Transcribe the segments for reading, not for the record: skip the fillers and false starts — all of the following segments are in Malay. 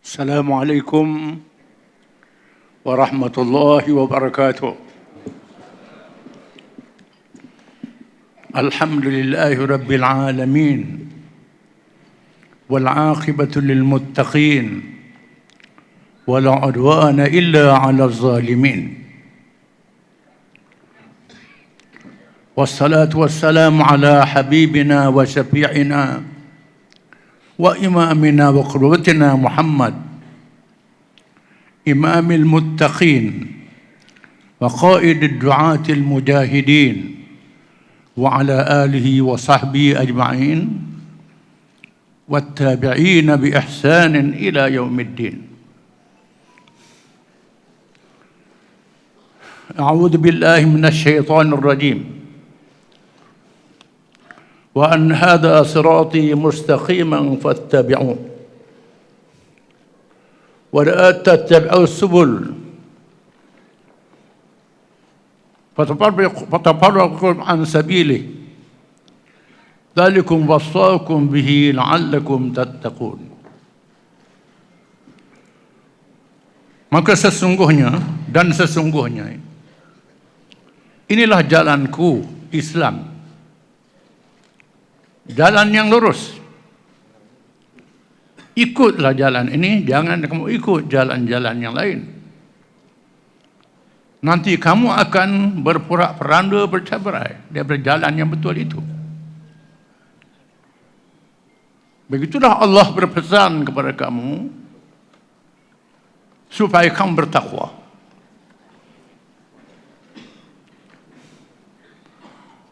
السلام عليكم ورحمة الله وبركاته. الحمد لله رب العالمين والعاقبة للمتقين ولا عدوان إلا على الظالمين، والصلاة والسلام على حبيبنا وشفيعنا وإمامنا وقدوتنا محمد إمام المتقين وقائد الدعاة المجاهدين وعلى آله وصحبه أجمعين والتابعين بإحسان إلى يوم الدين. أعوذ بالله من الشيطان الرجيم. وأن هذا صراطي مستقيما فاتبعوه ولا تتبعوا السبل فتفرق عن سبيله ذلكم وصاكم به لعلكم تتقون. Maka sesungguhnya inilah jalanku, Islam, jalan yang lurus. Ikutlah jalan ini, jangan kamu ikut jalan-jalan yang lain. Nanti kamu akan berporak-poranda, bercabai daripada jalan yang betul itu. Begitulah Allah berpesan kepada kamu supaya kamu bertakwa.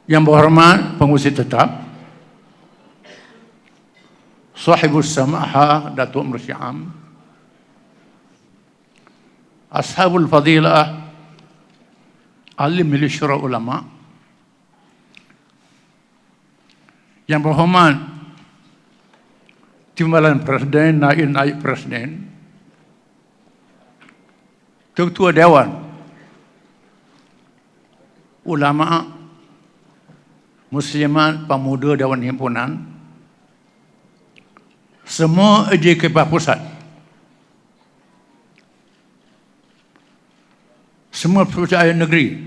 Yang berhormat pengurusi tetap Sahibus Samaha Datuk Mursyid Am, Ashabul Fadilah, Alim Syura Ulama, yang berhormat Timbalan Presiden, Naib Presiden, Ketua Dewan, Ulama, Muslimat, Pemuda Dewan Himpunan, semua JKP Pusat, semua percaya negeri,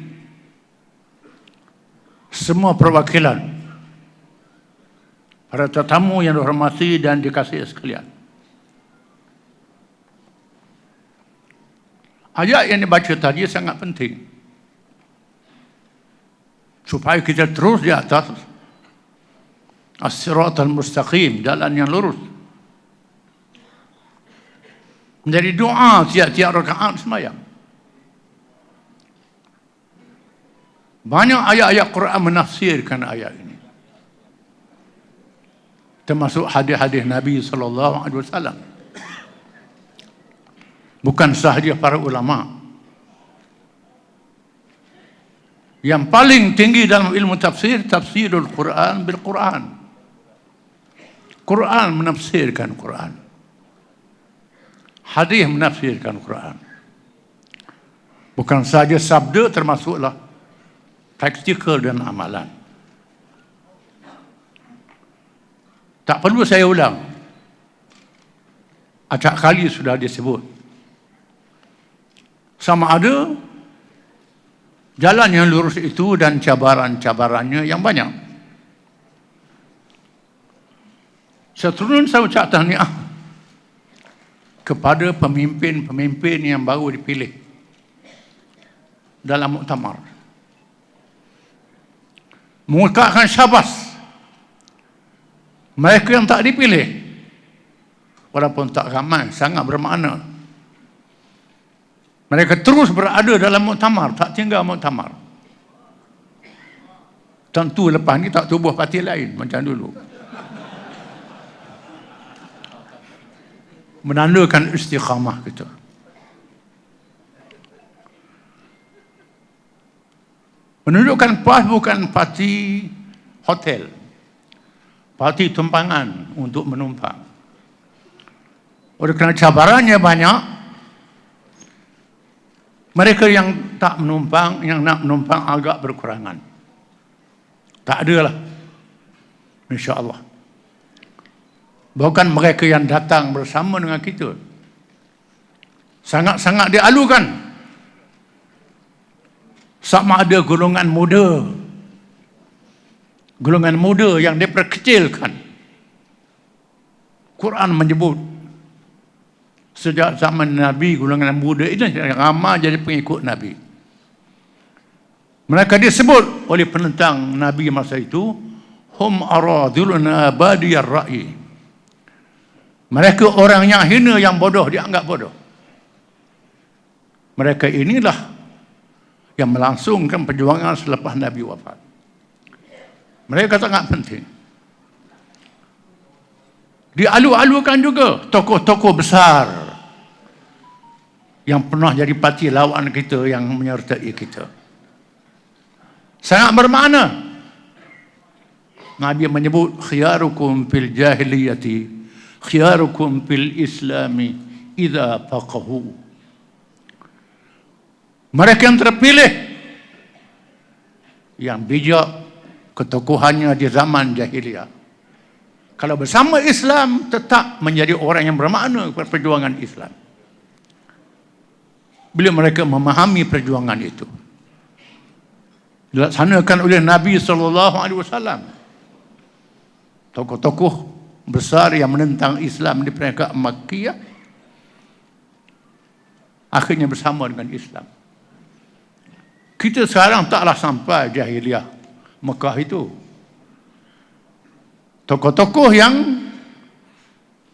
semua perwakilan, para tetamu yang dihormati dan dikasihi sekalian. Ayat yang dibaca tadi sangat penting supaya kita terus di atas as-siratal mustaqim, jalan yang lurus. Menjadi doa tiap-tiap rakaat sembahyang. Banyak ayat-ayat Quran menafsirkan ayat ini, termasuk hadis-hadis Nabi SAW. Bukan sahaja para ulama. Yang paling tinggi dalam ilmu tafsir, tafsirul Quran bil Quran. Quran menafsirkan Quran, hadis menafsirkan Quran. Bukan saja sabda, termasuklah praktikal dan amalan. Tak perlu saya ulang, acak kali sudah disebut. Sama ada jalan yang lurus itu dan cabaran-cabarannya yang banyak. Seterusnya saya ucap tahniah kepada pemimpin-pemimpin yang baru dipilih dalam muktamar. Mengucapkan syabas mereka yang tak dipilih, walaupun tak ramai, sangat bermakna. Mereka terus berada dalam muktamar, tak tinggal muktamar. Tentu lepas ni tak tubuh parti lain macam dulu. Menandakan istiqamah kita. Menunjukkan PAS bukan parti hotel, parti tumpangan untuk menumpang. Oleh kerana cabarannya banyak, mereka yang tak menumpang, yang nak menumpang agak berkurangan. Tak adalah, insya-Allah. Bukan mereka yang datang bersama dengan kita, sangat-sangat dialukan. Sama ada golongan muda yang diperkecilkan. Quran menyebut sejak zaman Nabi, golongan muda ini yang ramai jadi pengikut Nabi. Mereka disebut oleh penentang Nabi masa itu, hum aradhuluna badiyar ra'i. Mereka orang yang hina, yang bodoh, dianggap bodoh. Mereka inilah yang melangsungkan perjuangan selepas Nabi wafat. Mereka sangat penting. Dialu-alukan juga tokoh-tokoh besar yang pernah jadi parti lawan kita, yang menyertai kita. Sangat bermakna. Nabi menyebut khiyarukum fil jahiliyati khiyarukum fil islami idza faqahu. Mereka yang terpilih, yang bijak ketokohannya di zaman jahiliyah, kalau bersama Islam tetap menjadi orang yang bermakna kepada perjuangan Islam. Bila mereka memahami perjuangan itu, dilaksanakan oleh Nabi SAW. Tokoh-tokoh besar yang menentang Islam di peringkat Makkiyah akhirnya bersama dengan Islam. Kita sekarang taklah sampai jahiliyah Mekah itu. Tokoh-tokoh yang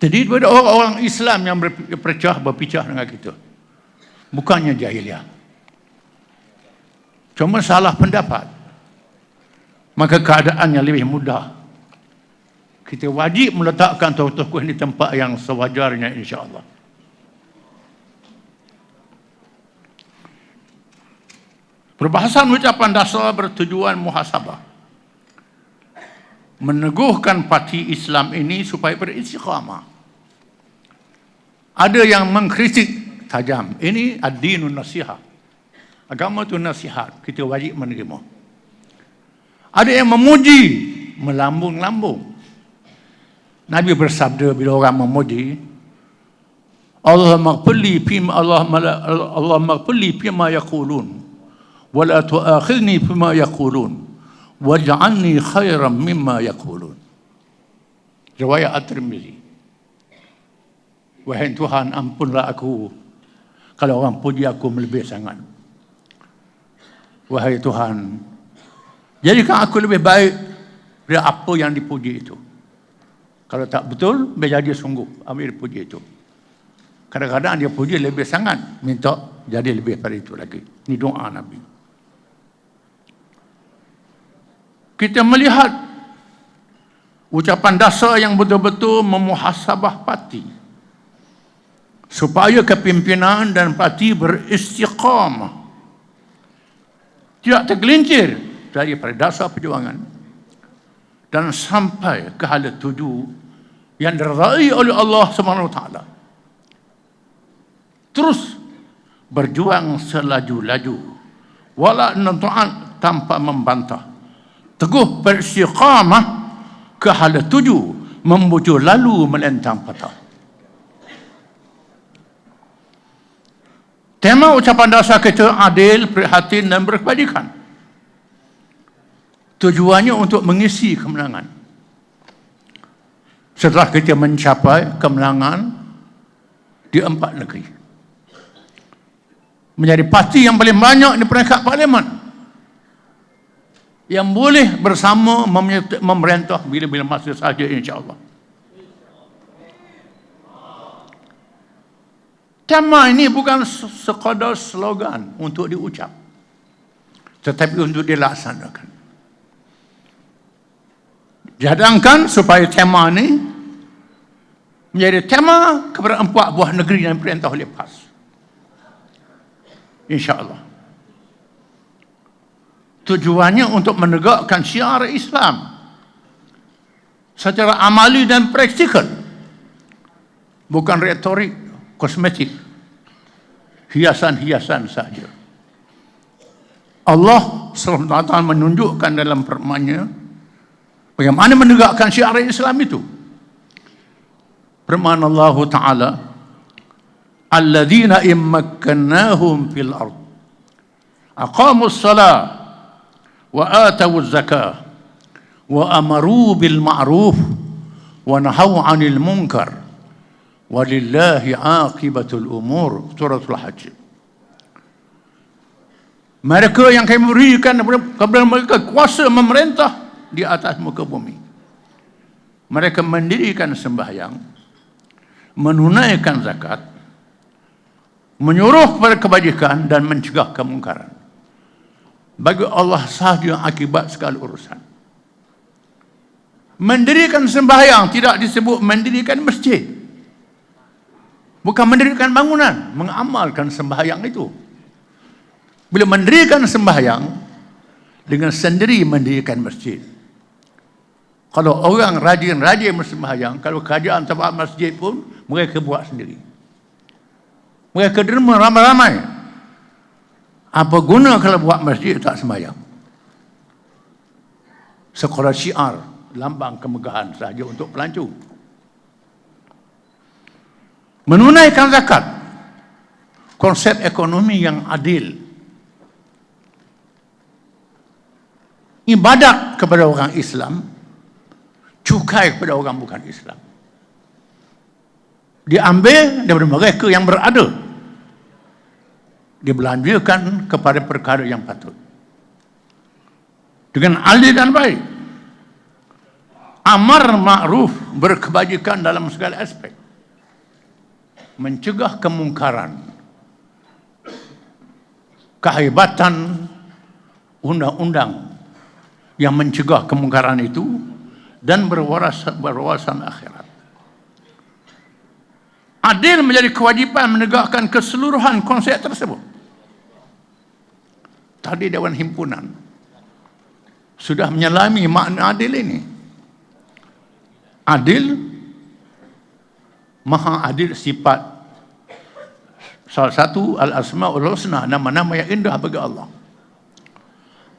terdiri daripada orang-orang Islam yang berpecah dengan kita. Bukannya jahiliyah. Cuma salah pendapat. Maka keadaannya lebih mudah. Kita wajib meletakkan tokoh-tokoh ini di tempat yang sewajarnya, insya-Allah. Perbahasan ucapan dasar bertujuan muhasabah, meneguhkan parti Islam ini supaya beristiqamah. Ada yang mengkritik tajam, ini ad-dinun nasihat, agama itu nasihat, kita wajib menerima. Ada yang memuji, melambung-lambung. Nabi bersabda bila orang memuji, Allahumma ighfirli fima yaqulun wala tu'akhidni fima yaqulun waj'alni khairan mimma yaqulun. Riwayat At-Tirmizi. Wahai Tuhan, ampunlah aku kalau orang puji aku melebih sangat. Wahai Tuhan, jadikan aku lebih baik dari apa yang dipuji itu. Kalau tak betul, biar jadi sungguh ambil puji itu. Kadang-kadang dia puji lebih sangat, minta jadi lebih dari itu lagi. Ini doa Nabi. Kita melihat ucapan dasar yang betul-betul memuhasabah parti supaya kepimpinan dan parti beristiqamah, tidak tergelincir daripada dasar perjuangan dan sampai ke hala tuju yang diridai oleh Allah SWT. Terus berjuang selaju-laju wala nantu'an, tanpa membantah, teguh beristiqamah ke hala tuju, membujur lalu melentang patah. Tema ucapan dasar kita adil, prihatin dan berkebajikan. Tujuannya untuk mengisi kemenangan. Setelah kita mencapai kemenangan di 4 negeri, menjadi parti yang paling banyak di peringkat parlimen, yang boleh bersama memerintah bila-bila masa saja, insya-Allah. Tema ini bukan sekadar slogan untuk diucap, tetapi untuk dilaksanakan. Jadangkan supaya tema ini menjadi tema kepada 4 buah negeri yang perintah oleh PAS, insya-Allah. Tujuannya untuk menegakkan syiar Islam secara amali dan praktikal, bukan retorik, kosmetik, hiasan-hiasan saja. Allah SWT menunjukkan dalam firman-Nya bagaimana menegakkan syiar Islam itu. Firman Allah Ta'ala, alladzina immakkannahum fil ard aqamus salah wa atawuz zakah wa amaru bil ma'ruf wa nahaw 'anil munkar walillahi 'aqibatul umur. Suratul Hajj. Mereka yang kami berikan kepada mereka kuasa memerintah di atas muka bumi. Mereka mendirikan sembahyang, menunaikan zakat, menyuruh kepada kebajikan dan mencegah kemungkaran. Bagi Allah sahaja akibat segala urusan. Mendirikan sembahyang tidak disebut mendirikan masjid. Bukan mendirikan bangunan, mengamalkan sembahyang itu. Bila mendirikan sembahyang, dengan sendiri mendirikan masjid. Kalau orang rajin-rajin sembahyang, kalau kerajaan tempat masjid pun, mereka buat sendiri. Mereka derma ramai-ramai. Apa guna kalau buat masjid tak sembahyang? Sekolah syiar, lambang kemegahan sahaja untuk pelancong. Menunaikan zakat, konsep ekonomi yang adil. Ibadat kepada orang Islam, cukai kepada orang bukan Islam. Diambil daripada mereka yang berada, dibelanjakan kepada perkara yang patut dengan adil dan baik. Amar ma'ruf, berkebajikan dalam segala aspek, mencegah kemungkaran. Kehebatan undang-undang yang mencegah kemungkaran itu dan berwawasan akhirat. Adil menjadi kewajipan menegakkan keseluruhan konsep tersebut. Tadi Dewan Himpunan sudah menyelami makna adil ini. Adil, maha adil sifat. Salah satu al-asma'ul husna, nama-nama yang indah bagi Allah.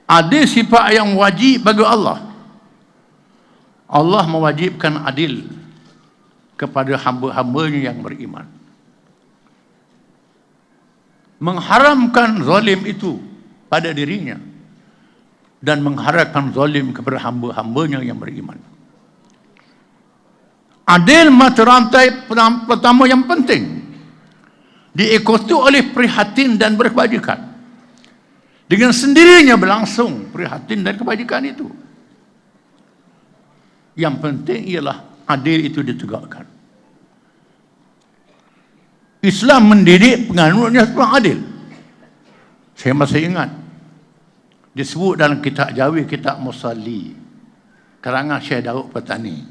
Adil sifat yang wajib bagi Allah. Allah mewajibkan adil kepada hamba-hambanya yang beriman. Mengharamkan zalim itu pada dirinya dan mengharamkan zalim kepada hamba-hambanya yang beriman. Adil mata rantai pertama yang penting, diikuti oleh prihatin dan berkebajikan. Dengan sendirinya berlangsung prihatin dan kebajikan itu. Yang penting ialah adil itu ditegakkan. Islam mendidik penganutnya seorang adil. Saya masih ingat, disebut dalam kitab Jawi, kitab Musalli, karangan Syekh Daud Petani,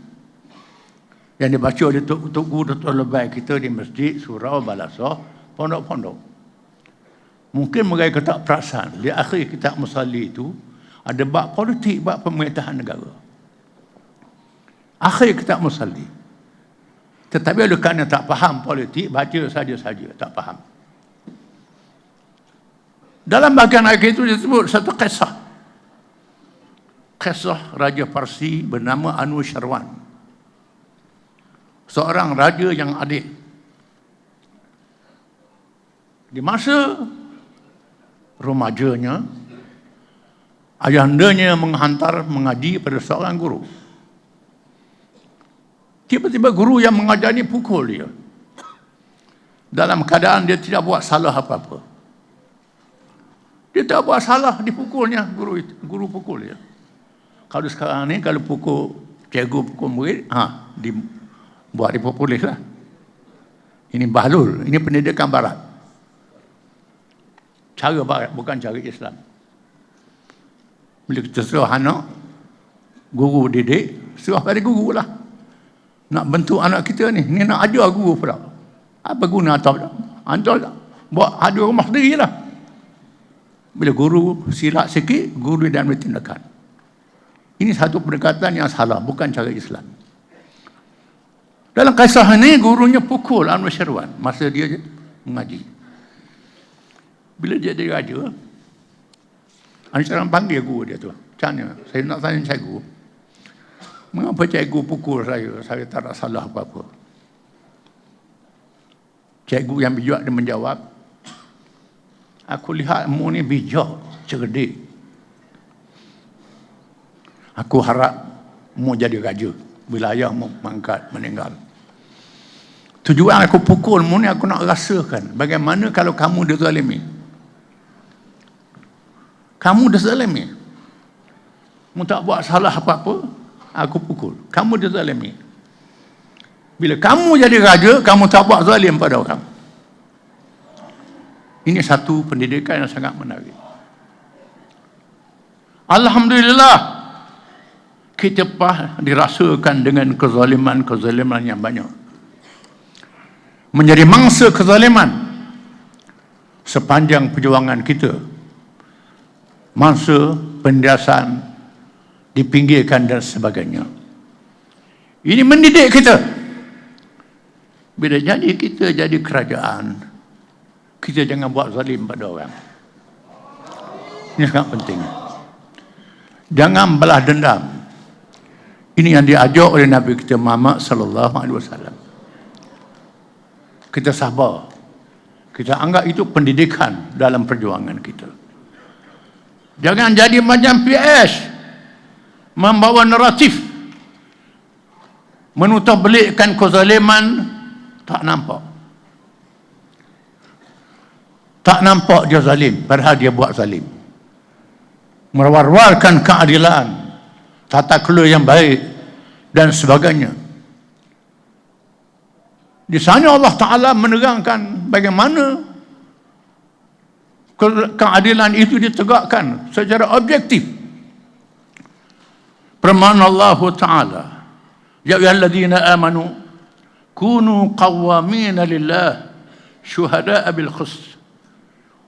yang dibaca oleh Tok Guru Datuk Lebai kita di masjid, surau, balasah, pondok-pondok. Mungkin mereka tak perasan, di akhir kitab Musalli itu ada bab politik, bab pemerintahan negara. Akhir kitab Musalli. Tetapi oleh kerana tak faham politik, baca saja-saja, tak faham. Dalam bahagian akhir itu disebut satu kisah. Kisah Raja Parsi bernama Anushirwan. Seorang raja yang adil. Di masa remajanya, ayahandanya menghantar mengaji pada seorang guru. Tiba-tiba guru yang mengajar ini pukul dia, dalam keadaan dia tidak buat salah apa-apa. Dia tak buat salah, dipukulnya guru pukul dia. Kalau sekarang ni, kalau pukul cikgu, pukul murid, buat dia polis lah. Ini bahlul, ini pendidikan barat. Cara barat, bukan cara Islam. Bila kita suruh anak, guru didik, suruh pada guru lah. Nak bentuk anak kita ni nak ajar guru pula. Apa guna hantar buat ada rumah sendiri lah. Bila guru silap sikit, guru dan bertindakan. Ini satu pendekatan yang salah, bukan cara Islam. Dalam kisah ini, gurunya pukul Anushirwan masa dia mengaji. Bila dia jadi raja, Anushirwan panggil guru dia tu. Macam saya nak tanya cikgu, mengapa cikgu pukul saya? Saya tak ada salah apa-apa. Cikgu yang bijak dia menjawab, aku lihat mu ni bijak, cerdik. Aku harap mu jadi raja bila ayah mu mangkat meninggal. Tujuan aku pukul mu ni, aku nak rasakan bagaimana kalau kamu dizalimi. Kamu dizalimi. Mu tak buat salah apa-apa, aku pukul. Kamu dizalimi. Bila kamu jadi raja, kamu tak buat zalim pada orang. Ini satu pendidikan yang sangat menarik. Alhamdulillah, kita dirasakan dengan kezaliman-kezaliman yang banyak. Menjadi mangsa kezaliman sepanjang perjuangan kita. Mangsa penindasan, dipinggirkan dan sebagainya. Ini mendidik kita. Bila kita jadi kerajaan, kita jangan buat zalim pada orang. Ini sangat penting. Jangan balas dendam. Ini yang diajar oleh Nabi kita Muhammad sallallahu alaihi wasallam. Kita sabar. Kita anggap itu pendidikan dalam perjuangan kita. Jangan jadi macam PS, membawa naratif, menutup belikkan kezaliman. Tak nampak. Tak nampak dia zalim, padahal dia buat zalim. Merawar-warkan keadilan, tata kelola yang baik dan sebagainya. Di sana Allah Ta'ala menerangkan bagaimana keadilan itu ditegakkan secara objektif. Firman Allah Ta'ala, ya ayyuhalladzina amanu kunu qawwamina lillah syuhada'a bil qist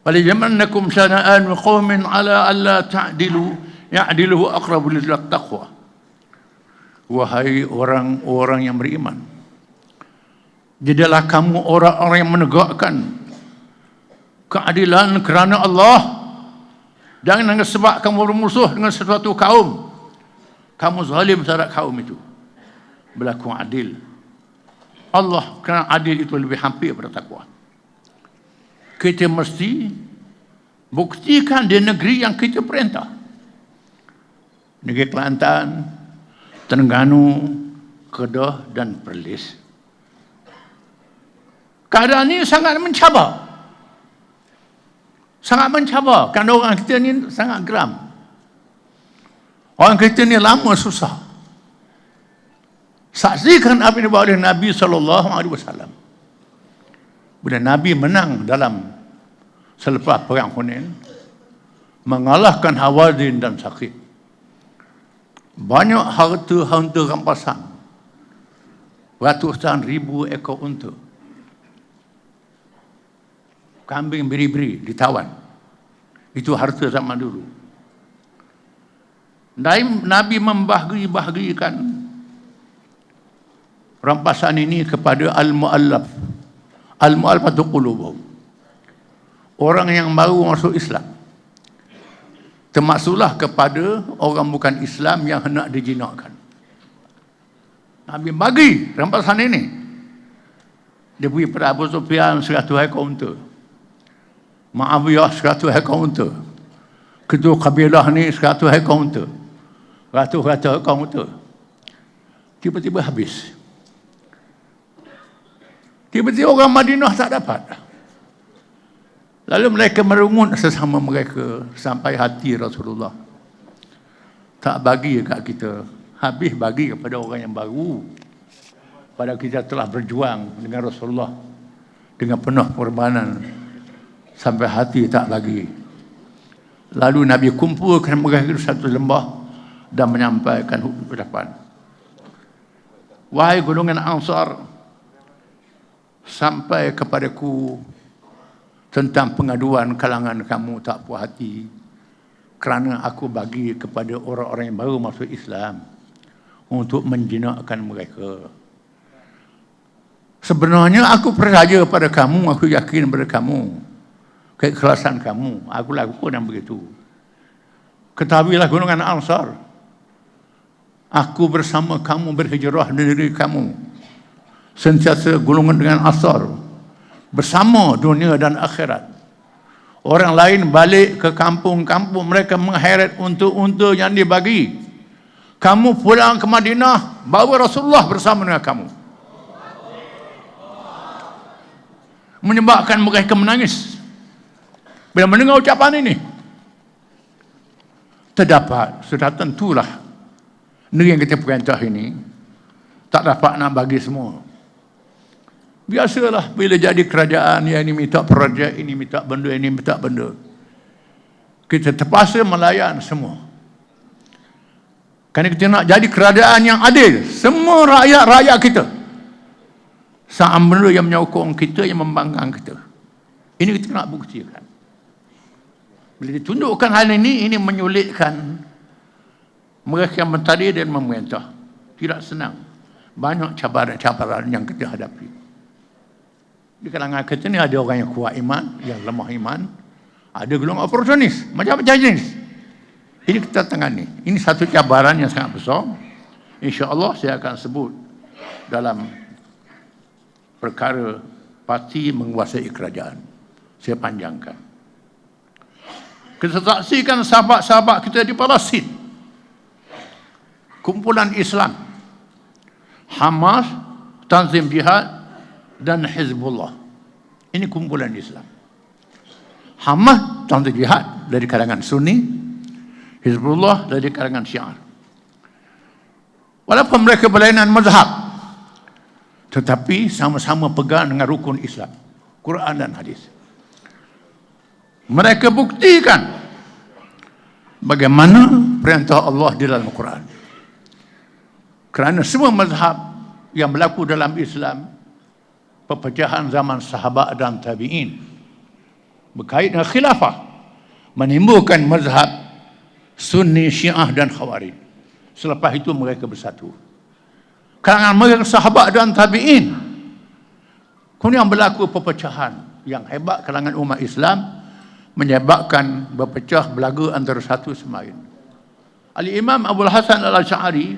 walijmannakum shana'an qaumin ala alla ta'dilu ya'dilu aqrabu lit taqwa. Wahai orang-orang yang beriman, jadilah kamu orang-orang yang menegakkan keadilan kerana Allah. Jangan sebab kamu bermusuh dengan sesuatu kaum, kamu zalim terhadap kaum itu. Berlaku adil. Allah kerana adil itu lebih hampir pada takwa. Kita mesti buktikan di negeri yang kita perintah. Negeri Kelantan, Terengganu, Kedah dan Perlis. Keadaan ini sangat mencabar. Sangat mencabar. Kerana orang kita ni sangat geram. Orang kita ni lama susah. Saksikan apa yang dibawa oleh Nabi SAW. Bila Nabi menang dalam selepas perang Hunain, mengalahkan Hawazin dan Saqif, banyak harta rampasan, ratusan ribu ekor unta, kambing beri-beri ditawan. Itu harta zaman dulu. Nabi membahagi-bahagikan rampasan ini kepada al-mu'allaf. Al-mu'allafatu qulubuhum. Orang yang baru masuk Islam. Termasuklah kepada orang bukan Islam yang hendak dijinakkan. Nabi bagi rampasan ini. Dia beri pada Abu Sufyan 100 ekor unta. Muawiyah 100 ekor unta. Ketua kabilah ni 100 ekor unta. Ratus-ratus ekor unta. Tiba-tiba habis. Tiba-tiba orang Madinah tak dapat. Lalu mereka merungut sesama mereka sampai hati Rasulullah. Tak bagi dekat kita, habis bagi kepada orang yang baru. Padahal kita telah berjuang dengan Rasulullah dengan penuh pengorbanan sampai hati tak bagi. Lalu Nabi kumpulkan mereka di satu lembah dan menyampaikan ucapan. Wahai golongan Ansar, sampai kepadaku tentang pengaduan kalangan kamu tak puas hati kerana aku bagi kepada orang-orang yang baru masuk Islam untuk menjinakkan mereka. Sebenarnya aku percaya pada kamu, aku yakin pada kamu, keikhlasan kamu, aku lakukan yang begitu. Ketahuilah golongan Ansar, aku bersama kamu berhijrah dari kamu, sentiasa golongan dengan Ansar, bersama dunia dan akhirat. Orang lain balik ke kampung-kampung mereka mengheret unta-unta yang dibagi. Kamu pulang ke Madinah, bawa Rasulullah bersama dengan kamu. Menyebabkan mereka menangis bila mendengar ucapan ini. Terdapat, sudah tentulah negeri yang kita perintah ini tak dapat nak bagi semua. Biasalah bila jadi kerajaan yang ini minta projek, ini minta benda, ini minta benda. Kita terpaksa melayan semua. Kerana kita nak jadi kerajaan yang adil. Semua rakyat-rakyat kita. Saham benda yang menyokong kita, yang membangkang kita. Ini kita nak buktikan. Bila ditunjukkan hal ini menyulitkan mereka yang mentadbir dan memerintah. Tidak senang. Banyak cabaran-cabaran yang kita hadapi. Di kalangan kita ni ada orang yang kuat iman, yang lemah iman. Ada golongan oportunis, macam-macam jenis. Ini kita tangani. Ini satu cabaran yang sangat besar. InsyaAllah saya akan sebut dalam perkara parti menguasai kerajaan. Saya panjangkan. Kita saksikan sahabat-sahabat kita di Palestin. Kumpulan Islam. Hamas, Tanzim Jihad, dan Hizbullah. Ini kumpulan Islam. Hamas Tanzim Jihad dari kalangan Sunni, Hizbullah dari kalangan Syiah. Walaupun mereka berlainan mazhab, tetapi sama-sama pegang dengan rukun Islam, Quran dan hadis. Mereka buktikan bagaimana perintah Allah di dalam Quran. Kerana semua mazhab yang berlaku dalam Islam, perpecahan zaman sahabat dan tabi'in berkait dengan khilafah, menimbulkan mazhab Sunni, Syiah dan Khawarij. Selepas itu mereka bersatu. Kalangan mereka sahabat dan tabi'in, kemudian berlaku perpecahan yang hebat kalangan umat Islam, menyebabkan berpecah belaga antara satu sama lain. Al-Imam Abdul Hasan Al-Asy'ari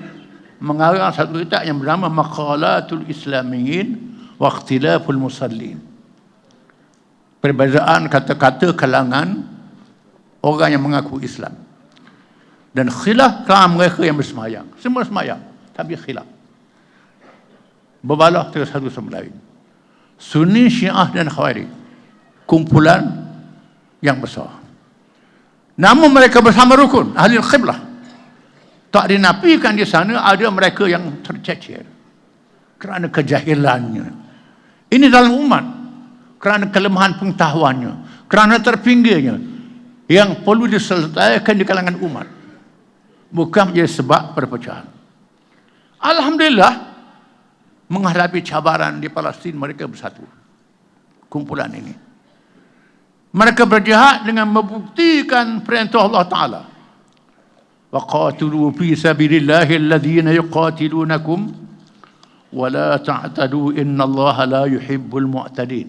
mengarang satu kitab yang bernama Maqalatul Islamiyyin wa Ikhtilaful Musallin. Perbezaan kata-kata kalangan orang yang mengaku Islam dan khilaf kalangan mereka yang bersemayang. Semua semayang, tapi khilaf. Berbalah antara satu sama lain. Sunni, Syiah dan Khawarij, kumpulan yang besar. Namun mereka bersama rukun ahli qiblah. Tak dinafikan di sana ada mereka yang tercecer kerana kejahilannya. Ini dalam umat, kerana kelemahan pengetahuannya, kerana terpinggirnya, yang perlu diselesaikan di kalangan umat, bukan menjadi sebab perpecahan. Alhamdulillah, menghadapi cabaran di Palestin, mereka bersatu, kumpulan ini. Mereka berjihad dengan membuktikan perintah Allah Ta'ala. وَقَاتِلُوا فِي سَبِيلِ اللَّهِ الَّذِينَ يُقَاتِلُونَكُمْ وَلَا تَعْتَدُوا إِنَّ اللَّهَ لَا يُحِبُّ الْمُعْتَدِينَ.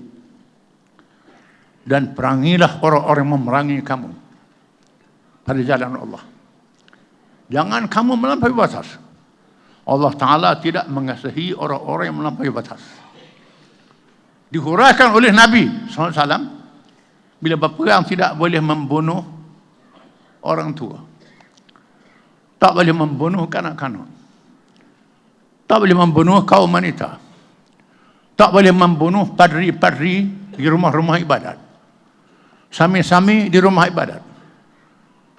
Dan perangilah orang-orang memerangi kamu pada jalan Allah. Jangan kamu melampaui batas. Allah Ta'ala tidak mengasihi orang-orang yang melampaui batas. Dihuraikan oleh Nabi SAW, bila berperang tidak boleh membunuh orang tua, tak boleh membunuh kanak-kanak, tak boleh membunuh kaum wanita, tak boleh membunuh padri-padri di rumah-rumah ibadat, sami-sami di rumah ibadat,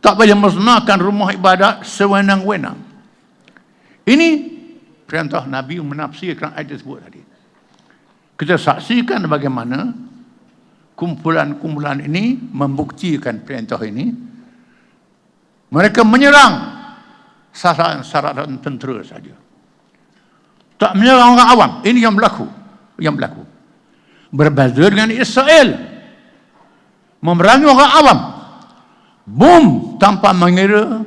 tak boleh musnahkan rumah ibadat sewenang-wenang. Ini perintah Nabi menafsirkan ayat tersebut tadi. Kita saksikan bagaimana kumpulan-kumpulan ini membuktikan perintah ini. Mereka menyerang sasaran tentera saja, tak menyerang orang awam. Ini yang berlaku. Berbeza dengan Israel, memerangi orang awam, bom tanpa mengira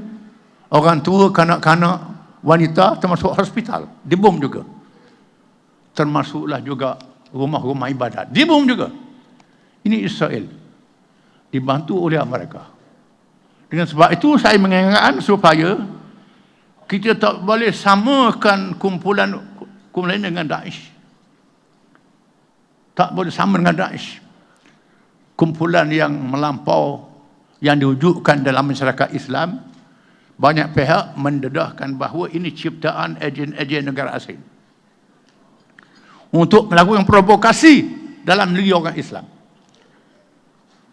orang tua, kanak-kanak, wanita, termasuk hospital, dibom juga. Termasuklah juga rumah-rumah ibadat, dibom juga. Ini Israel, dibantu oleh Amerika. Dengan sebab itu saya mengingatkan supaya kita tak boleh samakan kumpulan dengan Daesh. Tak boleh sama dengan Daesh. Kumpulan yang melampau yang diwujudkan dalam masyarakat Islam, banyak pihak mendedahkan bahawa ini ciptaan ejen-ejen negara asing untuk melakukan provokasi dalam negeri orang Islam.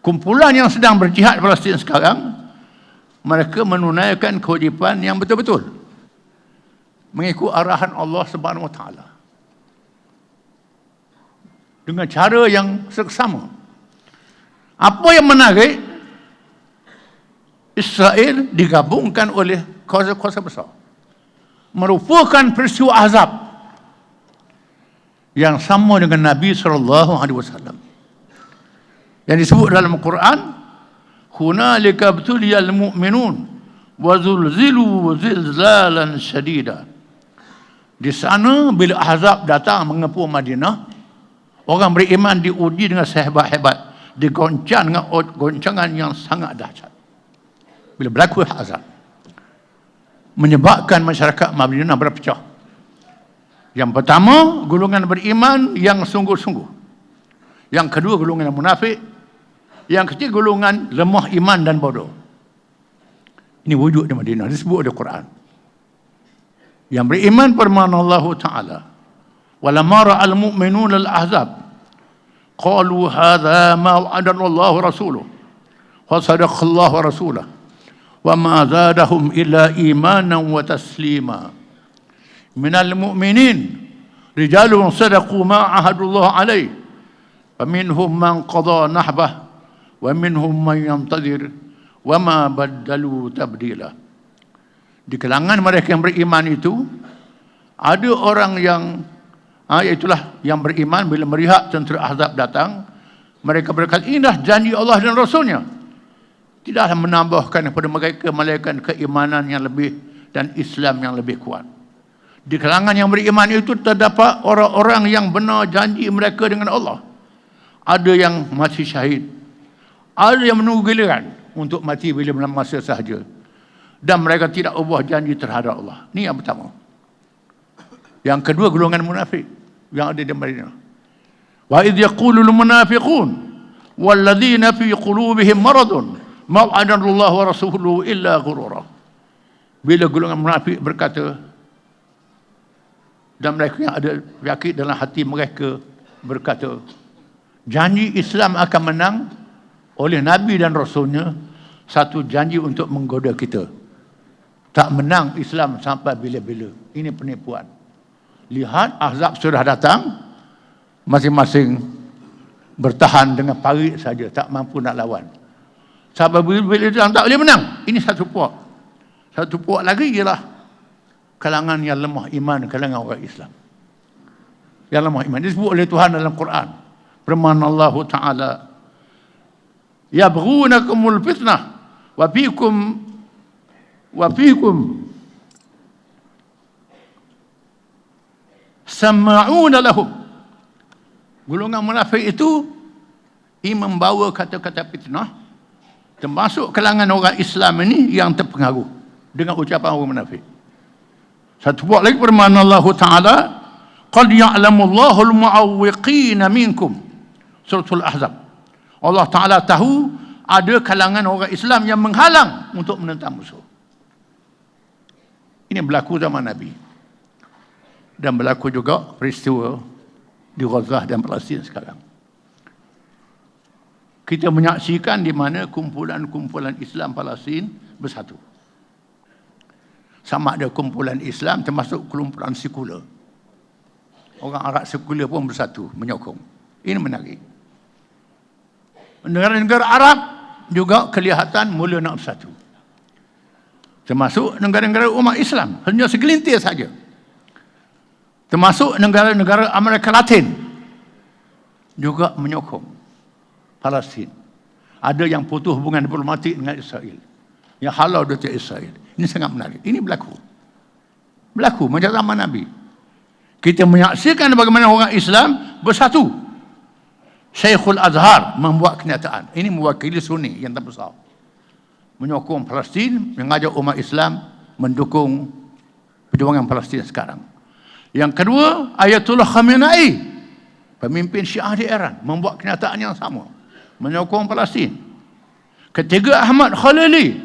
Kumpulan yang sedang berjihad Palestin sekarang, mereka menunaikan kewajipan yang betul-betul mengikut arahan Allah Subhanahu Wa Taala dengan cara yang seksama. Apa yang menarik, Israel digabungkan oleh kuasa-kuasa besar, merupakan peristiwa azab yang sama dengan Nabi SAW yang disebut dalam Al-Quran, hunalika ibtuliyal mu'minun wa zulzilu zilzalan syadida. Di sana bila azab datang mengepung Madinah, orang beriman diuji dengan sehebat-hebat, digoncang dengan goncangan yang sangat dahsyat. Bila berlaku azab, menyebabkan masyarakat Madinah berpecah. Yang pertama, golongan beriman yang sungguh-sungguh. Yang kedua, golongan munafik. Yang ketiga, golongan lemah iman dan bodoh. Ini wujud di Madinah, disebut oleh Quran. Yang beriman firman Allah Ta'ala, walamma ra'al mu'minun al-ahzab qalu hadha ma wa'adana Allah rasuluh wa sadaqallahu rasulah wa ma zadahum illa imanan wa taslima. Minal mu'minin rijalun sadaqu ma ahadullah alaih wa minhum man qada nahbah wa minhum man yantadir wa ma baddalu tabdila. Di kalangan mereka yang beriman itu ada orang yang iaitulah yang beriman bila melihat tentera azab datang, mereka berkata, inilah janji Allah dan Rasulnya. Tidaklah menambahkan kepada mereka malaikat keimanan yang lebih dan Islam yang lebih kuat. Di kalangan yang beriman itu terdapat orang-orang yang benar janji mereka dengan Allah. Ada yang mati syahid, ada yang menunggu giliran untuk mati bila masa sahaja, dan mereka tidak ubah janji terhadap Allah. Ini yang pertama. Yang kedua, golongan munafik yang ada di Madinah. Wa idh yaqulul munafiqun walladzina fi qulubihim maradun ma wa'adana Allah wa rasuluhu illa ghurura. Bila golongan munafik berkata, dan mereka yang ada penyakit dalam hati mereka berkata, janji Islam akan menang oleh Nabi dan Rasulnya, satu janji untuk menggoda kita. Tak menang Islam sampai bila-bila. Ini penipuan. Lihat, azab sudah datang, masing-masing bertahan dengan parit saja, tak mampu nak lawan. Sampai bila dia tak boleh menang. Ini satu puak. Satu puak lagi ialah kalangan yang lemah iman, kalangan orang Islam yang lemah iman. Disebut oleh Tuhan dalam Quran, firman Allah Ta'ala, yabghunakumul fitnah wa fikum sama'una lahum. Golongan munafik itu membawa kata-kata fitnah, termasuk kalangan orang Islam ini yang terpengaruh dengan ucapan orang munafik. Satu buat lagi firman Allah Ta'ala, qad ya'lamullahu al-mu'awwiqina minkum, suratul Ahzab. Allah Ta'ala tahu ada kalangan orang Islam yang menghalang untuk menentang musuh. Ini berlaku zaman Nabi. Dan berlaku juga peristiwa di Gaza dan Palestin sekarang. Kita menyaksikan di mana kumpulan-kumpulan Islam Palestin bersatu. Sama ada kumpulan Islam termasuk kumpulan sekular. Orang Arab sekular pun bersatu menyokong. Ini menarik. Negara-negara Arab juga kelihatan mula nak bersatu. Termasuk negara-negara umat Islam, hanya segelintir saja. Termasuk negara-negara Amerika Latin juga menyokong Palestin. Ada yang putus hubungan diplomatik dengan Israel, yang halau dari Israel. Ini sangat menarik. Ini berlaku macam zaman Nabi. Kita menyaksikan bagaimana orang Islam bersatu. Syekhul Azhar membuat kenyataan. Ini mewakili Sunni yang terbesar, menyokong Palestin, mengajak umat Islam mendukung perjuangan Palestin sekarang. Yang kedua, Ayatullah Khamenei Pemimpin Syiah di Iran membuat kenyataan yang sama, menyokong Palestin. Ketiga, Ahmad Khalili,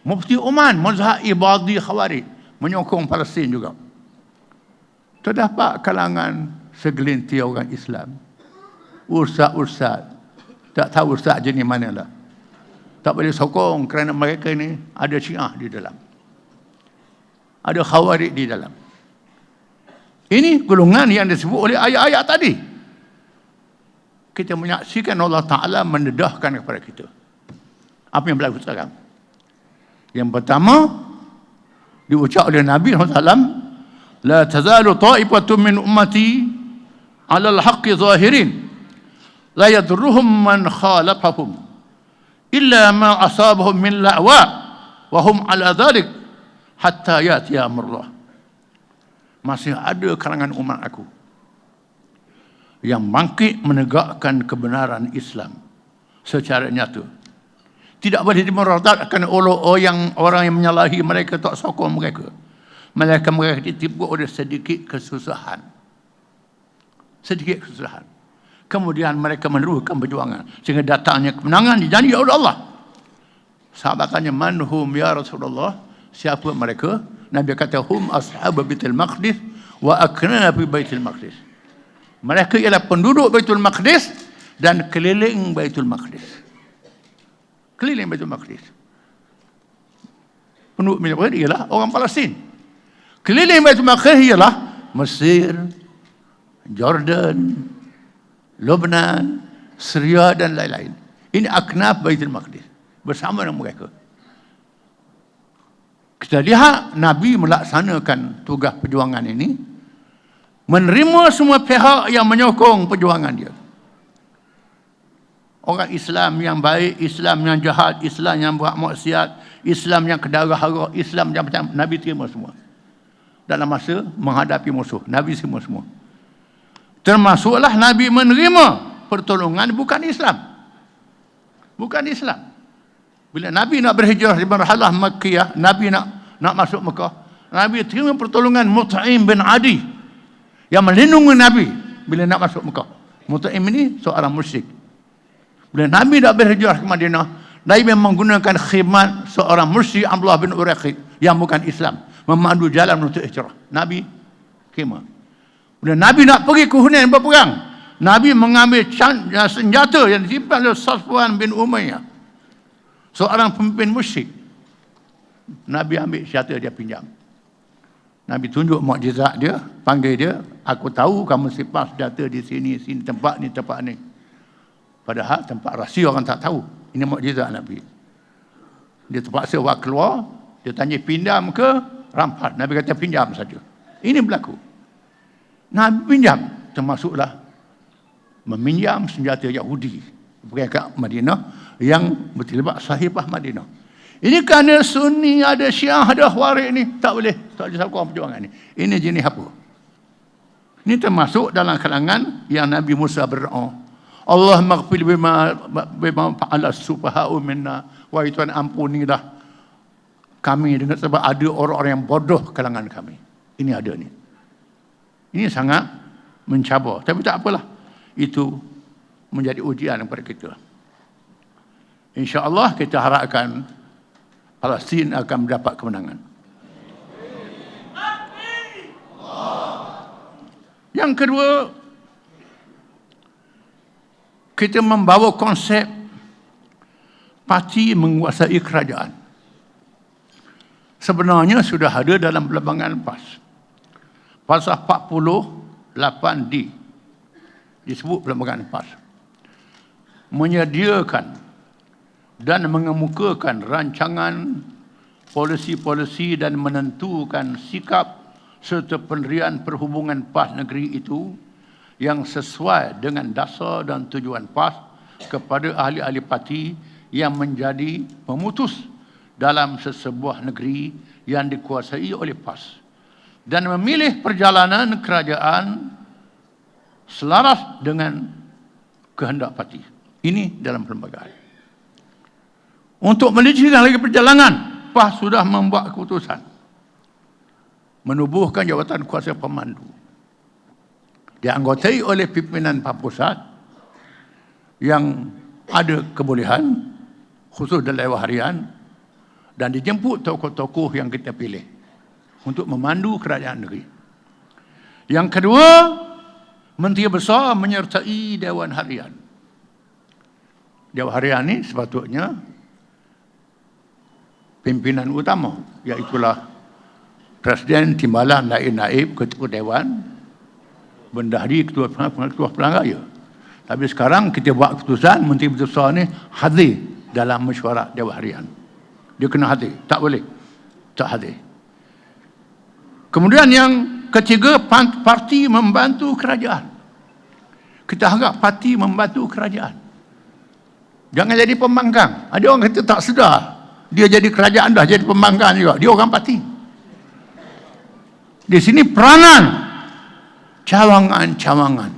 Mufti Oman, mazhab Ibadi Khawarij, menyokong Palestin juga. Terdapat kalangan segelintir orang Islam, ustaz-ustaz, tak tahu ustaz jenis manalah, tak boleh sokong kerana mereka ni ada Syiah di dalam, ada Khawarij di dalam. Ini golongan yang disebut oleh ayat-ayat tadi. Kita menyaksikan Allah Ta'ala mendedahkan kepada kita. Apa yang berlaku sekarang? Yang pertama, diucap oleh Nabi SAW, La tazalu ta'ifatun min ummati ala al-haqqi zahirin la yadurruhum man khalafahum illa ma asabahum min la'wa wa hum ala dhalik hatta yatiya amrullah. Masih ada kalangan umat aku yang bangkit menegakkan kebenaran Islam secara nyata. Tidak boleh dimerodatkan oleh orang yang menyalahi mereka, tak sokong mereka. Mereka ditipu oleh sedikit kesusahan. Sedikit kesusahan. Kemudian mereka meneruskan perjuangan sehingga datangnya kemenangan dijanji oleh Allah. Sahabat tanya, man hum ya Rasulullah? Siapa mereka? Nabi kata, hum ashab Baitul Maqdis wa akna fi Baitul Maqdis. Mereka ialah penduduk Baitul Maqdis dan keliling Baitul Maqdis. Keliling Baitul Maqdis. Penduduk Baitul Maqdis ialah orang Palestin. Keliling Baitul Maqdis ialah Mesir, Jordan, Lebanon, Syria dan lain-lain. Ini aknaf Baitul Maqdis bersama dengan mereka. Kita lihat Nabi melaksanakan tugas perjuangan ini, menerima semua pihak yang menyokong perjuangan dia. Orang Islam yang baik, Islam yang jahat, Islam yang buat maksiat, Islam yang kedara-hara, Islam yang macam, Nabi terima semua. Dalam masa menghadapi musuh, Nabi semua. Termasuklah Nabi menerima pertolongan bukan Islam. Bukan Islam. Bila Nabi nak berhijrah di marhalah Makkiyah, Nabi nak masuk Mekah, Nabi terima pertolongan Mut'im bin Adi yang melindungi Nabi bila nak masuk Mekah. Mut'im ini seorang musyrik. Bila Nabi nak berhijrah ke Madinah, Nabi menggunakan khidmat seorang musyrik Abdullah bin Uraiqid yang bukan Islam, memandu jalan untuk hijrah. Nabi khidmat. Bila Nabi nak pergi ke Hunain berperang, Nabi mengambil senjata yang disimpan oleh Safwan bin Umayyah, seorang pemimpin musyrik. Nabi ambil senjata dia pinjam. Nabi tunjuk mukjizat dia, panggil dia, aku tahu kamu simpan senjata di sini, tempat ni. Padahal tempat rahsia orang tak tahu. Ini mukjizat Nabi. Dia terpaksa keluar, dia tanya pinjam ke rampas. Nabi kata pinjam saja. Ini berlaku. Nabi pinjam, termasuklah meminjam senjata Yahudi pergi ke Madinah yang berterlibat Sahifah Madinah. Ini kerana Sunni, ada Syiah, ada Khawarij ni tak boleh sokong perjuangan ni. Ini jenis apa? Ini termasuk dalam kalangan yang Nabi Musa berdoa, Allah maghfir bima fa'ala sufaha'u minna, wahai Tuhan ampunilah kami dengan sebab ada orang-orang yang bodoh kalangan kami. Ini ada ni. Ini sangat mencabar. Tapi tak apalah. Itu menjadi ujian kepada kita. InsyaAllah kita harapkan Palestin akan mendapat kemenangan. Yang kedua, kita membawa konsep parti menguasai kerajaan. Sebenarnya sudah ada dalam perlembagaan PAS. Pasal 48D disebut perlembagaan PAS. Menyediakan dan mengemukakan rancangan polisi-polisi dan menentukan sikap serta pendirian perhubungan PAS negeri itu yang sesuai dengan dasar dan tujuan PAS kepada ahli-ahli parti yang menjadi pemutus dalam sesebuah negeri yang dikuasai oleh PAS, dan memilih perjalanan kerajaan selaras dengan kehendak parti. Ini dalam perlembagaan. Untuk melicikkan lagi perjalanan, PAS sudah membuat keputusan menubuhkan jawatan kuasa pemandu. dianggotai oleh pimpinan pusat yang ada kebolehan khusus dalam dewan harian, dan dijemput tokoh-tokoh yang kita pilih untuk memandu kerajaan negeri. Yang kedua, Menteri Besar menyertai Dewan Harian. Dewan Harian ini sepatutnya pimpinan utama, iaitulah Presiden, Timbalan, Naib, Ketua Dewan, Bendahari, Ketua Pilihan Raya. Tapi sekarang kita buat keputusan Menteri Besar ni hadir dalam mesyuarat Dewan Harian. Dia kena hadir, tak boleh tak hadir. Kemudian yang ketiga, parti membantu kerajaan. Kita harap parti membantu kerajaan. Jangan jadi pembangkang. Ada orang kata tak sedar, dia jadi kerajaan dah jadi pembangkang juga. Dia orang parti. Di sini peranan cawangan-cawangan.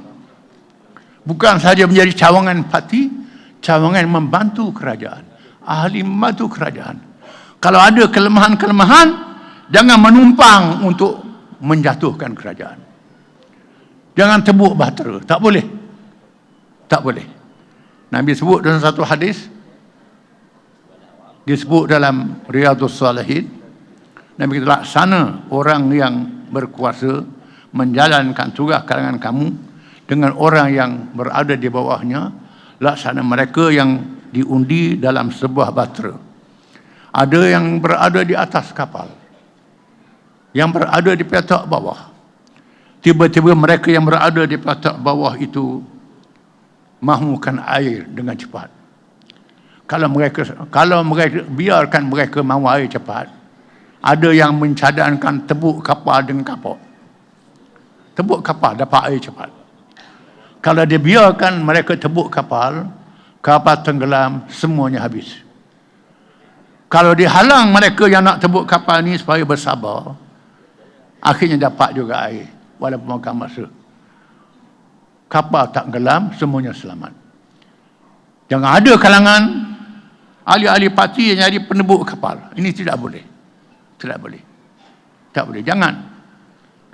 Bukan sahaja menjadi cawangan parti, cawangan membantu kerajaan. Ahli membantu kerajaan. Kalau ada kelemahan-kelemahan, jangan menumpang untuk menjatuhkan kerajaan. Jangan tebuk bahtera. Tak boleh. Tak boleh. Nabi sebut dalam satu hadis, disebut dalam Riyadhus Salihin, Nabi kata, laksana orang yang berkuasa menjalankan tugas kalangan kamu dengan orang yang berada di bawahnya, laksana mereka yang diundi dalam sebuah bahtera. Ada yang berada di atas kapal, yang berada di petak bawah. Tiba-tiba mereka yang berada di petak bawah itu mahukan air dengan cepat. Kalau mereka biarkan mereka mahu air cepat, ada yang mencadangkan tebuk kapal dengan kapal. Tebuk kapal dapat air cepat. Kalau dia biarkan mereka tebuk kapal, kapal tenggelam, semuanya habis. Kalau dihalang mereka yang nak tebuk kapal ni supaya bersabar, akhirnya dapat juga air walaupun makan masa. Kapal tak gelam, semuanya selamat. Jangan ada kalangan ahli-ahli parti yang jadi penebuk kapal. Ini tidak boleh. Tidak boleh. Tak boleh. Jangan.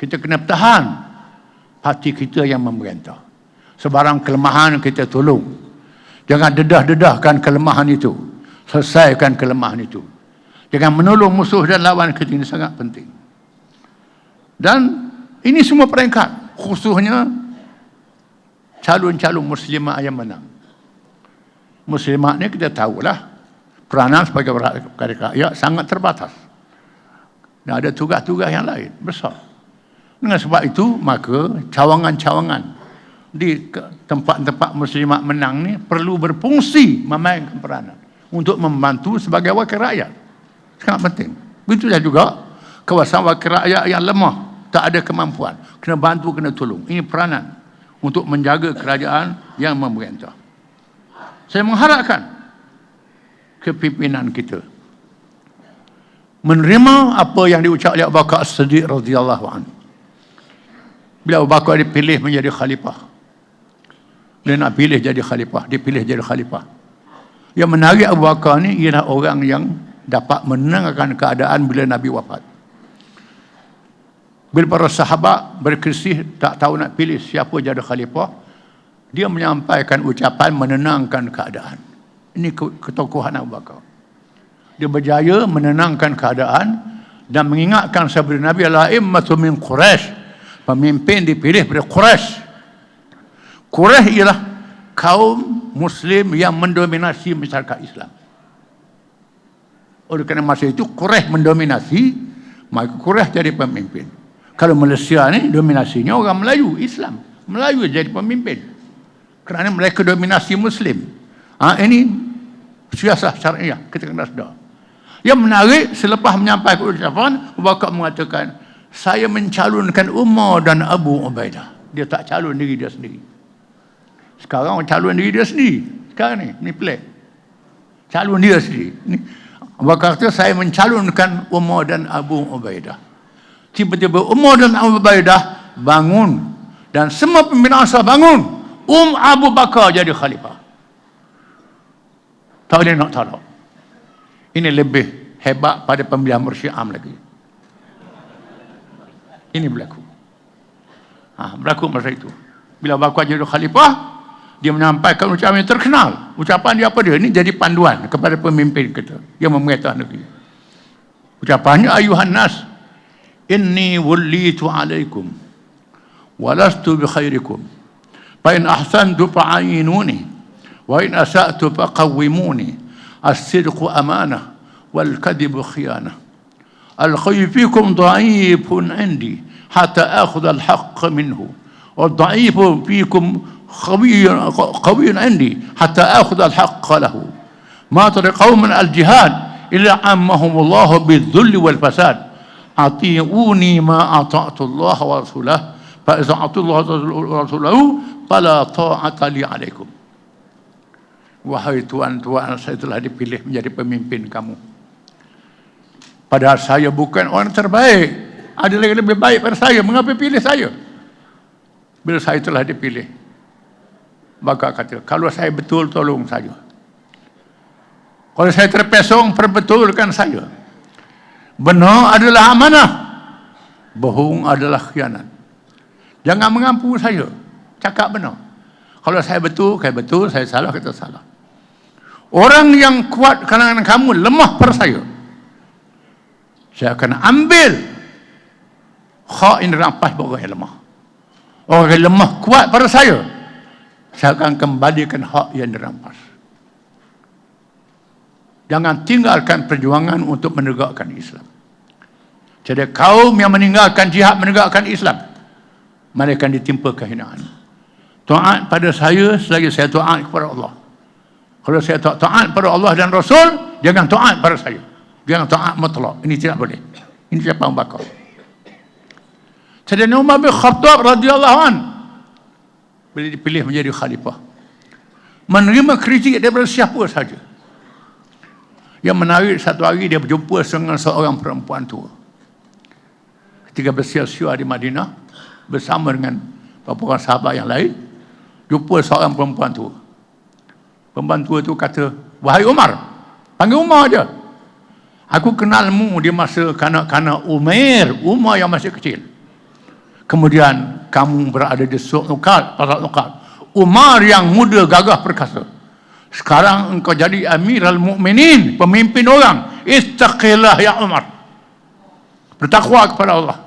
Kita kena tahan parti kita yang memerintah. Sebarang kelemahan kita tolong. Jangan dedah-dedahkan kelemahan itu. Selesaikan kelemahan itu. Jangan menolong musuh dan lawan kita. Ini sangat penting. Dan ini semua peringkat, khususnya calon-calon muslimah yang menang. Muslimah ni kita tahulah peranan sebagai rakyat sangat terbatas. Dan ada tugas-tugas yang lain besar. Dengan sebab itu, maka cawangan-cawangan di tempat-tempat muslimat menang ni perlu berfungsi memainkan peranan untuk membantu sebagai wakil rakyat. Sangat penting. Begitulah juga kawasan wakil rakyat yang lemah, tak ada kemampuan, kena bantu, kena tolong. Ini peranan untuk menjaga kerajaan yang memerintah. Saya mengharapkan kepimpinan kita menerima apa yang diucap oleh Abu Bakar As-Siddiq radhiyallahu anhu. Bila Abu Bakar dipilih menjadi khalifah, dia nak pilih jadi khalifah, dia pilih jadi khalifah. Yang menarik Abu Bakar ni ialah orang yang dapat menenangkan keadaan bila Nabi wafat. Bila para sahabat berkrisih tak tahu nak pilih siapa jadi khalifah, dia menyampaikan ucapan menenangkan keadaan. Ini ketokohan Abu Bakar. Dia berjaya menenangkan keadaan dan mengingatkan sabda Nabi al-a'immatu min Quraisy, pemimpin dipilih dari Quraisy. Quraisy ialah kaum muslim yang mendominasi masyarakat Islam. Oleh kerana masa itu Quraisy mendominasi, maka Quraisy jadi pemimpin. Kalau Malaysia ni dominasinya orang Melayu, Islam. Melayu jadi pemimpin. Kerana mereka dominasi Muslim. Ini siasat syariah, kita kena sedar. Yang menarik, selepas menyampaikan ucapan, Abu Bakar mengatakan, saya mencalonkan Umar dan Abu Ubaidah. Dia tak calon diri dia sendiri. Sekarang calon diri dia sendiri. Sekarang ni pelik. Calon dia sendiri. Abu Bakar kata, saya mencalonkan Umar dan Abu Ubaidah. Tiba-tiba Umar dan Abu Ubaidah bangun. Dan semua pimpinan asal bangun. Abu Bakar jadi khalifah. Tak boleh nak tolak. Ini lebih hebat pada pemilihan Mursyam lagi. Ini berlaku. Berlaku masa itu. Bila bakal jadi khalifah, dia menyampaikan ucapan yang terkenal. Ucapan dia apa dia? Ini jadi panduan kepada pemimpin kita yang memerintah negeri. Ucapannya, ayuhan nas, inni wallitu alaikum walastu bi khairikum. Fa in ahsantu fa'ayinuni wa in asa'tu faqawwimuni. As-sidqu amanah wal kadhibu khiyanah. Al-khayyu fikum dha'ifun 'indi hatta akhudha al-haqq minhu. Wal dha'ifu fikum qawiyyun 'indi hatta akhudha al-haqq lahu. Ma tara qauman al-jihad illa ammahum Allah bidh-dhulli wal fasad. Ati'uni ma ata'tu Allah wa rasulahu fa iza ata'tu Allah wa rasulahu fala ta'ata li 'alaikum. Wahai tuan-tuan, saya telah dipilih menjadi pemimpin kamu. Padahal saya bukan orang terbaik. Ada lagi lebih baik pada saya. Mengapa pilih saya? Bila saya telah dipilih, maka kata, kalau saya betul, tolong saya. Kalau saya terpesong, perbetulkan saya. Benar adalah amanah, bohong adalah khianat. Jangan mengampu saya. Cakap benar. Kalau saya betul, saya salah, kata salah. Orang yang kuat kalangan kamu lemah pada saya akan ambil hak yang dirampas orang yang lemah. Orang yang lemah kuat pada saya akan kembalikan hak yang dirampas. Jangan tinggalkan perjuangan untuk menegakkan Islam. Jadi kaum yang meninggalkan jihad menegakkan Islam, mereka akan ditimpa kehinaan. Taat pada saya selagi saya taat kepada Allah. Kalau saya tak taat pada Allah dan Rasul, jangan taat pada saya. Jangan taat mutlak. Ini tidak boleh. Ini siapa yang bakal. Sayyidina Umar bin Khattab radhiyallahu an, bila dipilih menjadi khalifah, menerima kritik daripada siapa saja. Yang menarik, satu hari dia berjumpa dengan seorang perempuan tua. Ketika bersiar-siar di Madinah bersama dengan beberapa sahabat yang lain, jumpa seorang perempuan tua. Perempuan tua itu kata, wahai Umar, panggil Umar aja. Aku kenalmu di masa kanak-kanak Umar yang masih kecil. Kemudian kamu berada di Suq Nukat, Pasar Nukat. Umar yang muda, gagah, perkasa. Sekarang engkau jadi Amirul Mukminin, pemimpin orang. Istaqillah ya Umar. Bertakwa kepada Allah.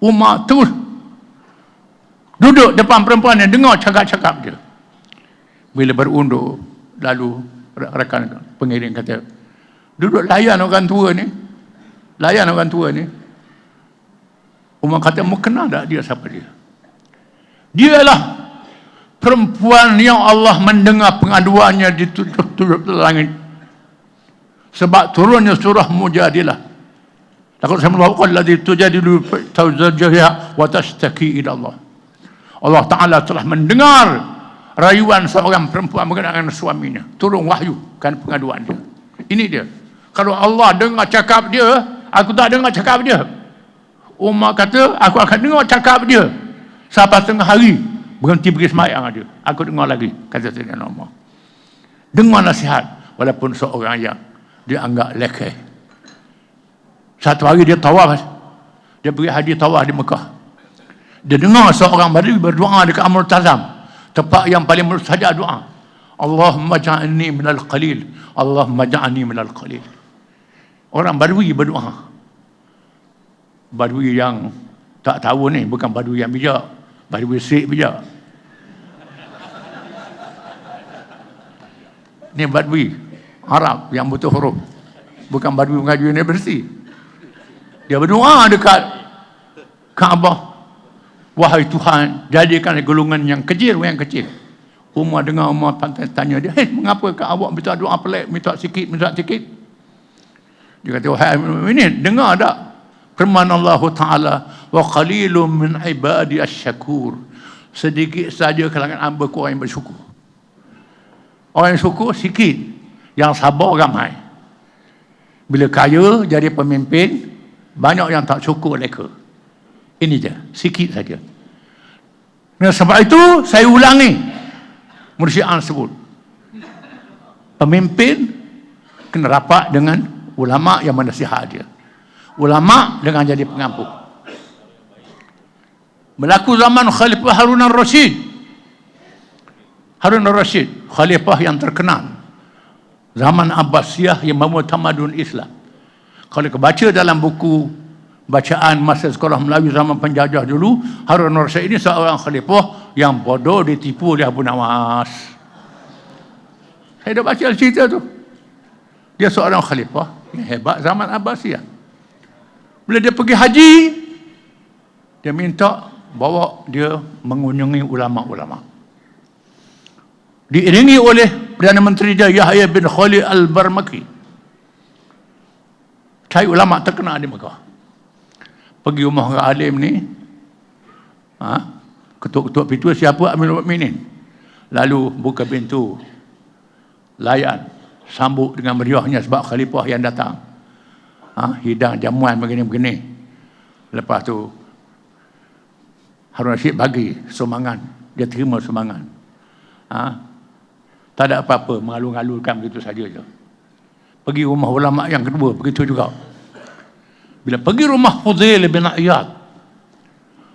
Umar terus duduk depan perempuan yang dengar cakap-cakap dia. Bila berundur, lalu rekan pengiring kata, duduk layan orang tua ni. Layan orang tua ni. Umar kata, mau kenal tak dia siapa dia? Dialah perempuan yang Allah mendengar pengaduannya di tujuh langit. Sebab turunnya surah Mujadilah. Laqad sami'a Allahu allati tujadilu zawjaha wa tashtaki ila Allah. Allah Ta'ala telah mendengar rayuan seorang perempuan mengenai suaminya. Turun wahyu kan pengaduan dia. Ini dia. Kalau Allah dengar cakap dia, aku tak dengar cakap dia. Umar kata, aku akan dengar cakap dia sampai tengah hari. Berhenti pergi semayang dia. Aku dengar lagi, kata Sayyidina Umar. Dengar nasihat, walaupun seorang yang dianggap lekeh. Satu hari dia tawaf. Dia pergi haji tawaf di Mekah. Dia dengar seorang Badui berdoa dekat Amr Tazam, tempat yang paling mustajab doa. Allahumma ja'alni minal qalil. Allahumma ja'alni minal qalil. Orang Badui berdoa. Badui yang tak tahu ni, bukan Badui yang bijak. Badui Syekh bijak. Ni Badui Arab yang butuh huruf. Bukan Badui mengaji universiti. Dia berdoa dekat Kaabah. Wahai Tuhan, jadikan golongan yang kecil. Umar dengar, Umar tanya dia, mengapa awak minta doa pelik, minta sikit. Dia kata, wahai ini, dengar tak firman Allah Ta'ala, wa qalilun min ibadi asyakur. Sedikit saja kalangan hamba-Ku orang yang bersyukur. Orang yang syukur sikit, yang sabar ramai. Bila kaya jadi pemimpin, banyak yang tak syukur mereka. Ini je, sikit saja. Dan sebab itu saya ulangi mursyidaan sebut. Pemimpin kena rapat dengan ulama yang menasihat dia. Ulama dengan jadi pengampu. Berlaku zaman Khalifah Harun al-Rashid. Harun al-Rashid, khalifah yang terkenal. Zaman Abbasiyah yang membawa tamadun Islam. Kalau kita baca dalam buku bacaan masa sekolah Melayu zaman penjajah dulu, Harun al-Rashid ini seorang khalifah yang bodoh ditipu oleh Abu Nawas. Saya dah baca cerita tu. Dia seorang khalifah yang hebat zaman Abbasiyah. Bila dia pergi haji, dia minta bawa dia mengunjungi ulama-ulama. Diiringi oleh Perdana Menteri dia Yahya bin Khalid al-Barmaki. Cari ulama terkenal di Mekah. Pergi rumah orang alim ni, ketuk-ketuk pintu, siapa Amirul Mukminin. Lalu buka pintu, layan, sambut dengan meriahnya sebab khalifah yang datang. Hidang jamuan begini-begini. Lepas tu Harun Rashid bagi sumbangan, dia terima sumbangan. Tak ada apa-apa, mengalur-alurkan begitu saja je. Pergi rumah ulama yang kedua, begitu juga. Bila pergi rumah Fudail bin Iyad,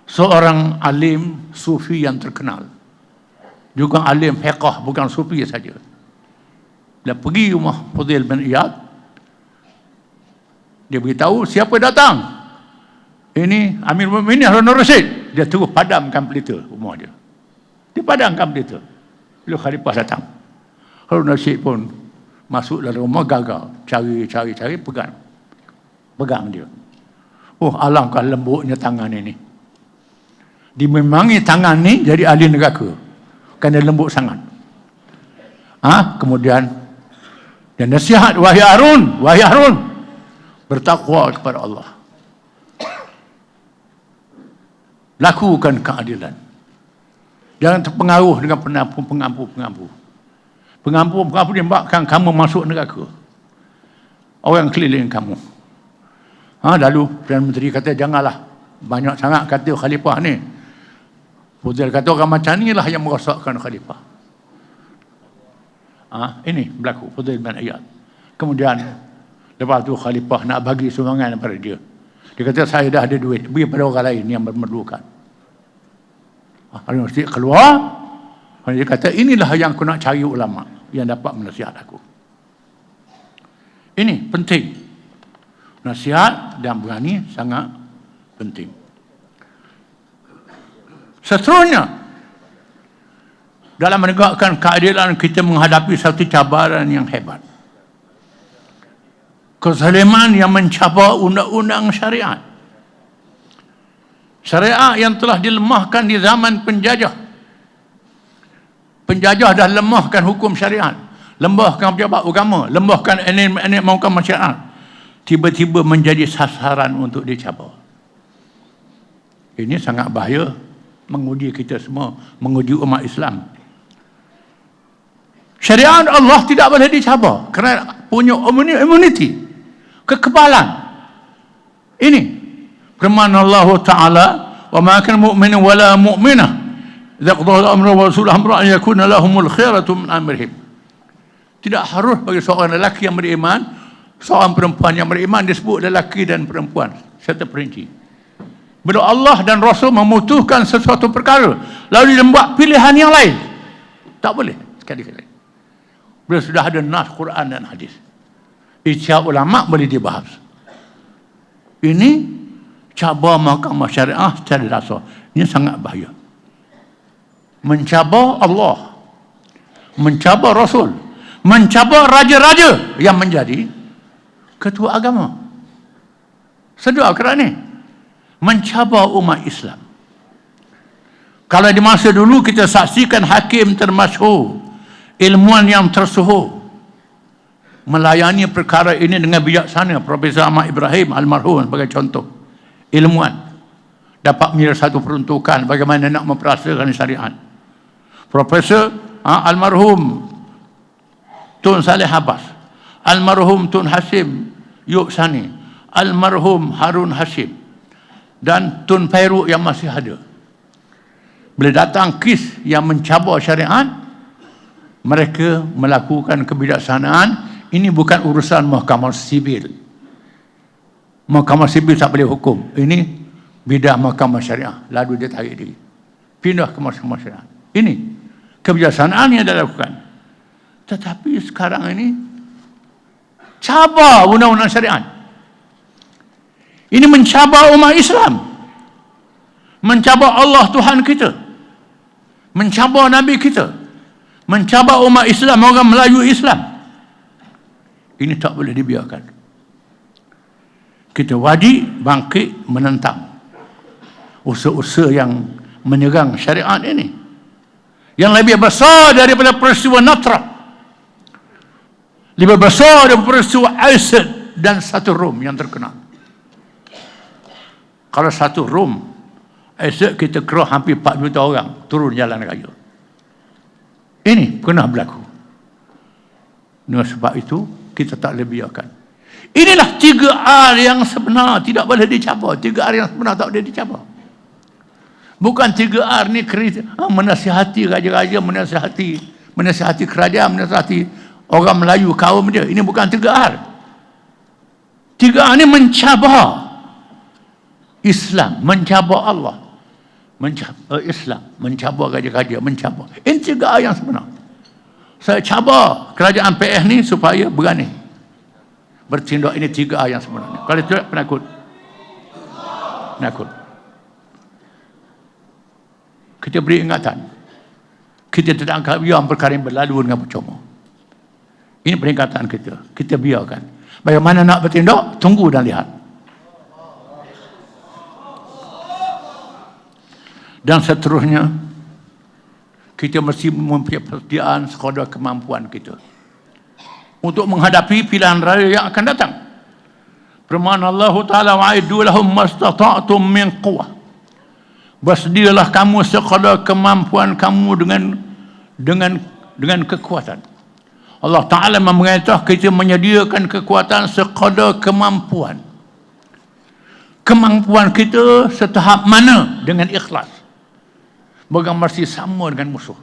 seorang alim sufi yang terkenal, juga alim fiqh, bukan sufi saja. Bila pergi rumah Fudail bin Iyad, dia beritahu siapa datang. Ini Amir Mu'minin Harun al-Rashid. Dia terus padamkan pelita rumah dia. Dia padamkan pelita. Bila khalifah datang, Harun al-Rashid pun masuk dalam rumah, gagal. Cari, pegang dia. Oh, alangkah lembutnya tangan ini. Dimemangi tangan ni jadi ahli neraka. Kerana lembut sangat. Kemudian dia nasihat, wahai Harun, bertakwa kepada Allah. Lakukan keadilan. Jangan terpengaruh dengan pengampu. Pengampu dia kamu masuk neraka. Orang keliling kamu. Lalu Perdana Menteri kata, janganlah banyak sangat kata khalifah ni. Fudail kata, orang macam ni lah yang merosakkan khalifah. Ini berlaku Fudail bin Iyad. Kemudian lepas tu khalifah nak bagi sumbangan kepada dia. Dia kata, saya dah ada duit, beri pada orang lain yang memerlukan. Harun Rashid keluar. Dia kata, inilah yang aku nak cari ulama yang dapat menasihat aku. Ini penting. Nasihat dan berani sangat penting. Seterusnya, dalam menegakkan keadilan, kita menghadapi satu cabaran yang hebat. Kezaliman yang mencabar undang-undang syariat. Syariat yang telah dilemahkan di zaman penjajah. Penjajah dah lemahkan hukum syariat, lemahkan pejabat agama, lemahkan enik maupun masyarakat. Tiba-tiba menjadi sasaran untuk dicabar. Ini sangat bahaya, menguji kita semua, menguji umat Islam. Syariat Allah tidak boleh dicabar kerana punya immunity, kekebalan. Ini firman Allah Ta'ala, wa ma kana mu'minun wala mu'minah idza qada al-amru wa rasuluhu amran an yakuna lahumul khiyaratu min amrihim. Tidak harus bagi seorang lelaki yang beriman, seorang perempuan yang beriman disebut lelaki dan perempuan serta perinci. Bila Allah dan Rasul memutuskan sesuatu perkara lalu dia membuat pilihan yang lain, tak boleh sekali-kali. Bila sudah ada nas Quran dan hadis, ijtihad ulama boleh dibahas. Ini cabar mahkamah syariah secara dasar. Ini sangat bahaya. Mencabar Allah, mencabar Rasul, mencabar raja-raja yang menjadi ketua agama. Sedar kerana ni mencabar umat Islam. Kalau di masa dulu kita saksikan hakim termasyhur, ilmuwan yang tersohor melayani perkara ini dengan bijaksana, Profesor Ahmad Ibrahim almarhum sebagai contoh, ilmuwan dapat mengira satu peruntukan bagaimana nak memperasakan syariat. Profesor almarhum Tun Saleh Abbas, almarhum Tun Hasim Yub Sani, almarhum Harun Hashim dan Tun Fairuk yang masih ada. Bila datang kes yang mencabar syariat, mereka melakukan kebijaksanaan. Ini bukan urusan mahkamah sivil. Mahkamah sivil tak boleh hukum. Ini bidang mahkamah syariah, lalu dia tarik diri, pindah ke mahkamah syariah. Ini kebijaksanaan yang dia lakukan. Tetapi sekarang ini cabar undang-undang syariat. Ini mencabar umat Islam, mencabar Allah Tuhan kita, mencabar Nabi kita, mencabar umat Islam, orang Melayu Islam. Ini tak boleh dibiarkan. Kita wajib bangkit menentang usaha-usaha yang menyerang syariat ini, yang lebih besar daripada peristiwa Natra, lebih besar daripada peristiwa Aisyah dan satu Rom yang terkenal. Kalau satu Rom, Aisyah kita kira hampir 4 juta orang turun jalan raya. Ini pernah berlaku. Dengan sebab itu kita tak boleh biarkan. Inilah 3R yang sebenar, tidak boleh dicabar. 3R yang sebenar tak boleh dicabar. Bukan 3R ni menasihati raja-raja, menasihati kerajaan, menasihati orang Melayu kaum dia. Ini bukan 3R. 3R ni mencabar Islam, mencabar Allah, mencabar Islam, mencabar raja-raja, mencabar. Ini 3R yang sebenar. Saya cabar kerajaan PS ni supaya berani bertindak. Ini 3R yang sebenarnya. Kalau tidak, penakut. Penakut. Kita beri ingatan. Kita tidak akan biar perkara yang berlalu dengan percuma. Ini peringatan kita. Kita biarkan. Bagaimana nak bertindak? Tunggu dan lihat. Dan seterusnya, kita mesti mempunyai persediaan sekadar kemampuan kita untuk menghadapi pilihan raya yang akan datang. Firman Allah Ta'ala, wa'iddu lahum mastata'tum min quwwah. Bersedialah kamu sekadar kemampuan kamu dengan kekuatan. Allah Ta'ala memerintah kita menyediakan kekuatan sekadar kemampuan. Kemampuan kita setahap mana dengan ikhlas. Bukan mesti sama dengan musuh.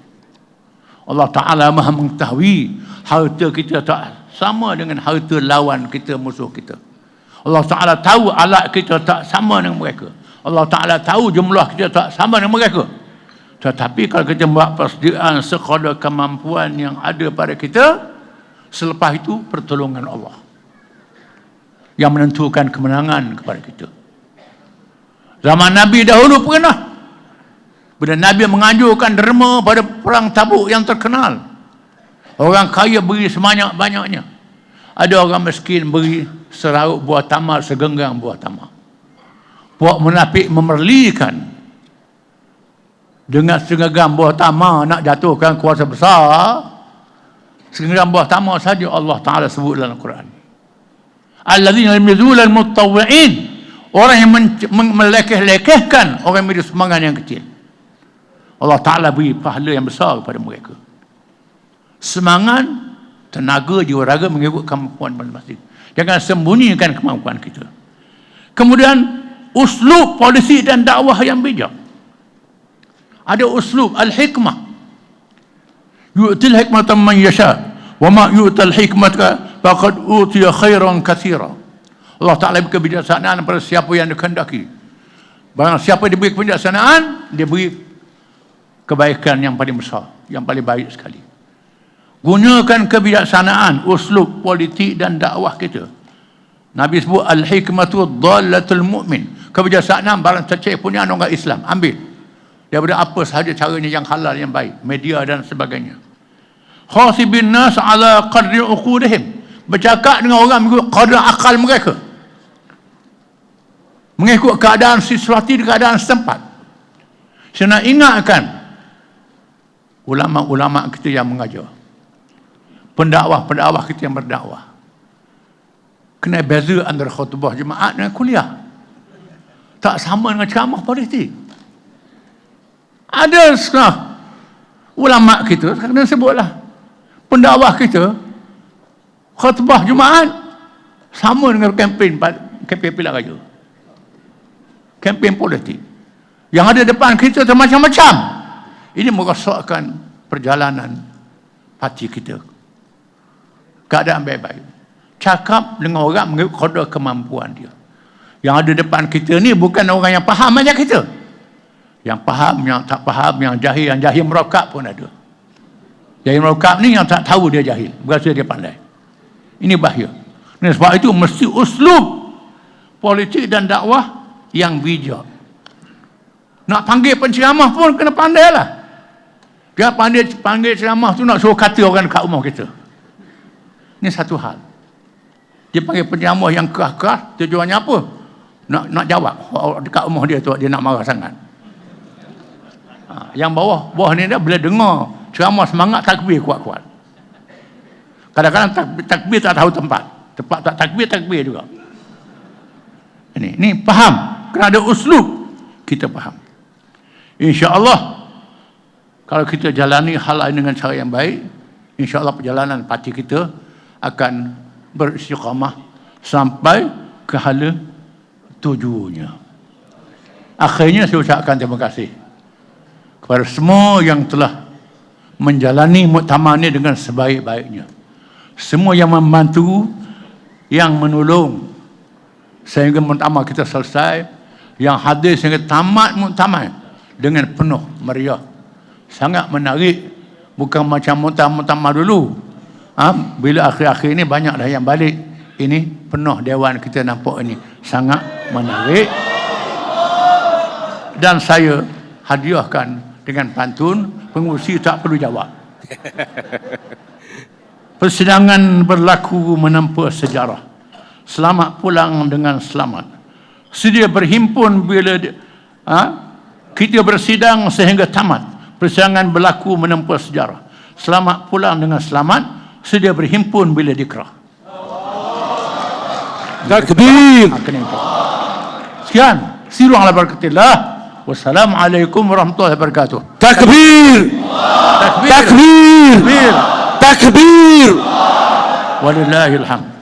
Allah Ta'ala maha mengetahui harta kita tak sama dengan harta lawan kita, musuh kita. Allah Ta'ala tahu alat kita tak sama dengan mereka. Allah Ta'ala tahu jumlah kita tak sama dengan mereka. Tetapi kalau kita buat persediaan sekadar kemampuan yang ada pada kita, selepas itu pertolongan Allah yang menentukan kemenangan kepada kita. Zaman Nabi dahulu pernah, bila Nabi menganjurkan derma pada perang Tabuk yang terkenal, orang kaya beri sebanyak-banyaknya. Ada orang miskin beri seraup buah tamar, segenggang buah tamar. Puak munafik memerlikan dengan segenggang buah tamar nak jatuhkan kuasa besar. Segenggang buah tamar saja Allah Ta'ala sebut dalam Al-Quran. Alladzina yamizul al-mutawwi'in, orang yang melekeh-lekehkan orang yang beri sumbangan yang kecil. Allah Ta'ala beri pahala yang besar kepada mereka. Semangat, tenaga, jiwa raga mengikut kemampuan masing-masing. Jangan sembunyikan kemampuan kita. Kemudian uslub polisi dan dakwah yang bijak. Ada uslub al-hikmah. Yu'til hikmatan man yasha wa ma yu'tal hikmata faqad utiya khairan katsira. Allah Ta'ala beri kebijaksanaan pada siapa yang dikehendaki. Barang siapa diberi kebijaksanaan, dia beri kebaikan yang paling besar, yang paling baik sekali. Gunakan kebijaksanaan, uslub politik dan dakwah kita. Nabi sebut al-hikmatu dhallatul mu'min. Kebijaksanaan barang tercek punya orang Islam, ambil daripada apa sahaja caranya yang halal, yang baik, media dan sebagainya. Khasibin nas ala qadri uqudihim. Bercakap dengan orang mengikut kadar akal mereka, mengikut keadaan situasi, keadaan setempat. Saya nak ingatkan ulama-ulama kita yang mengajar, pendakwah-pendakwah kita yang berdakwah, kena beza antara khutbah jemaat dengan kuliah. Tak sama dengan ceramah politik. Ada setengah ulama kita, kena sebutlah, pendakwah kita, khutbah jemaat sama dengan kempen pilihan raya, kempen politik. Yang ada depan kita macam-macam. Ini merosakkan perjalanan parti kita. Keadaan baik-baik. Cakap dengan orang mengikut kadar kemampuan dia. Yang ada depan kita ni bukan orang yang faham macam kita. Yang faham, yang tak faham, yang jahil merokap pun ada. Jahil merokap ni yang tak tahu dia jahil, berasa dia pandai. Ini bahaya. Dan sebab itu mesti uslub politik dan dakwah yang bijak. Nak panggil penceramah pun kena pandai lah. Dia panggil ceramah tu nak suruh kata orang dekat rumah kita. Ini satu hal. Dia panggil penceramah yang keras-keras, tujuannya apa? Nak jawab dekat rumah dia tu, dia nak marah sangat. Yang bawah ni dia bila dengar ceramah semangat takbir kuat-kuat. Kadang-kadang takbir tak tahu tempat tak takbir juga. Ini faham, kena ada uslub, kita faham. InsyaAllah kalau kita jalani hal lain dengan cara yang baik, InsyaAllah perjalanan parti kita akan beristiqamah sampai ke hala tujuannya. Akhirnya saya ucapkan terima kasih kepada semua yang telah menjalani muktamar ini dengan sebaik-baiknya. Semua yang membantu, yang menolong sehingga muktamar kita selesai, yang hadir sehingga tamat muktamar dengan penuh meriah. Sangat menarik, bukan macam muktamar dulu. Bila akhir-akhir ini banyak dah yang balik. Ini penuh dewan kita nampak ini. Sangat menarik. Dan saya hadiahkan dengan pantun, pengurusi tak perlu jawab. Persidangan berlaku menempuh sejarah. Selamat pulang dengan selamat. Sedia berhimpun bila kita bersidang sehingga tamat. Persidangan berlaku menempuh sejarah. Selamat pulang dengan selamat. Sedia berhimpun bila dikrah. Takbir. Sekian. Siruanglah barakatillah. Wassalamualaikum warahmatullahi wabarakatuh. Takbir. Takbir. Takbir. Takbir. Takbir. Walillahilhamd.